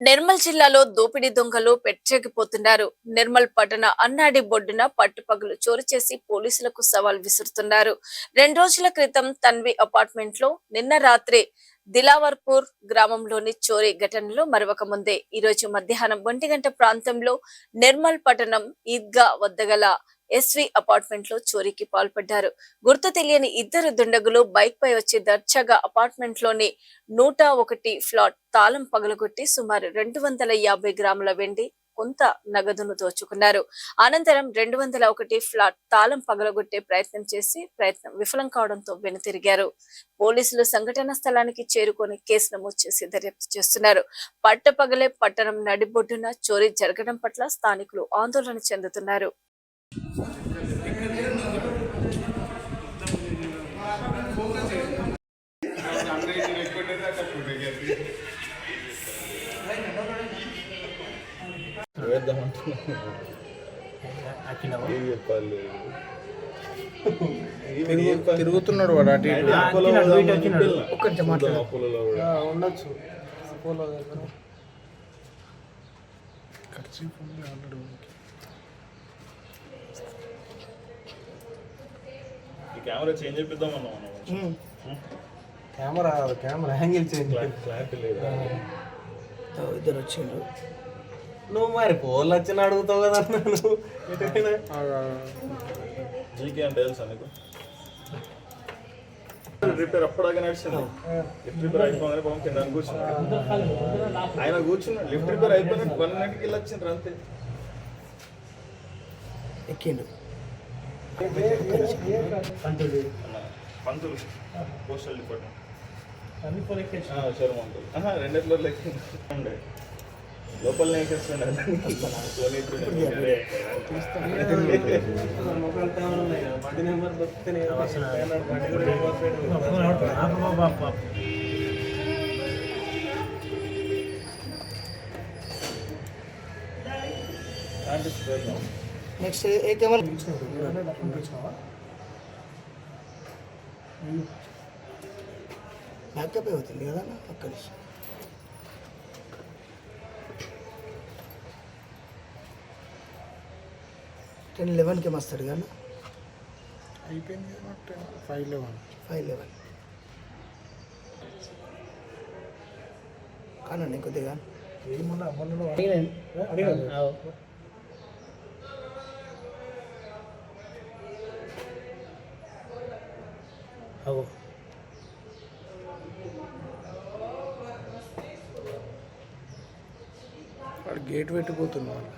నిర్మల్ జిల్లాలో దోపిడీ దొంగలు పెచ్చెక్కిపోతున్నారు. నిర్మల్ పట్టణ అన్నాడి బొడ్డున పట్టుపగలు చోరీ చేసి పోలీసులకు సవాల్ విసురుతున్నారు. 2 రోజుల క్రితం తన్వి అపార్ట్మెంట్ లో, నిన్న రాత్రి దిలావర్పూర్ గ్రామంలోని చోరీ ఘటనలో మరొక ముందే ఈ రోజు మధ్యాహ్నం 1 గంట ప్రాంతంలో నిర్మల్ పట్టణం ఈద్గా వద్ద గల ఎస్వి అపార్ట్మెంట్ లో చోరీకి పాల్పడ్డారు. గుర్తు తెలియని ఇద్దరు దుండగులు బైక్ పై వచ్చి దర్జాగా అపార్ట్మెంట్ లోని 101 ఫ్లాట్ తాళం పగలగొట్టి సుమారు 250 గ్రాముల వెండి, కొంత నగదును దోచుకున్నారు. అనంతరం 201 ఫ్లాట్ తాళం పగలగొట్టే ప్రయత్నం విఫలం కావడంతో వెనుతిరిగారు. పోలీసులు సంఘటన స్థలానికి చేరుకొని కేసు నమోదు చేసి దర్యాప్తు చేస్తున్నారు. పట్టపగలే పట్టణం నడిబొడ్డున చోరీ జరగడం పట్ల స్థానికులు ఆందోళన చెందుతున్నారు. తిరుగుతున్నాడు వాడు అటు ఉండొచ్చు. కెమెరా చేంజ్ చేపిద్దాం అన్నా కెమెరా యాంగిల్ చేంజ్ క్లారిటీ లేదు. ఇద్దరు వచ్చిండ్రు. నువ్వు మరి పోలు వచ్చిన అడుగుతావు కదా నువ్వు జీకే అంటే తెలుసా నీకు? రిపేర్ అప్పటిదాకా నడిచింది. లిఫ్ట్ రిపేర్ అయిపోగానే పవన్ కింద కూర్చున్నాడు. ఆయన కూర్చున్నాడు. లిఫ్ట్ రిపేర్ అయిపోయిన 1 గంటకి వెళ్ళి వచ్చిండ్రు అంతే. ఎక్కిండు పంతులు పోస్టల్ డిపార్ట్మెంట్ చర్మంతులు 2 ఫ్లోర్లు ఎక్కింది ఉండే లోపలనే ఎక్కేస్తుండే. నెక్స్ట్ ఏ కెమెరా బ్యాకప్ అవుతుంది కదా అక్కడి 10-11కి వస్తాడు కదా. అయిపోయింది 5-11 కానండి కొద్దిగా వాడు గేట్ పెట్టిపోతున్నాడు.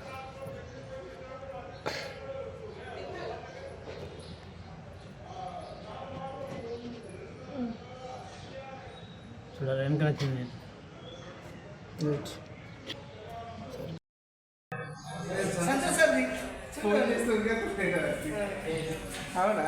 వెనక వచ్చింది. అవునా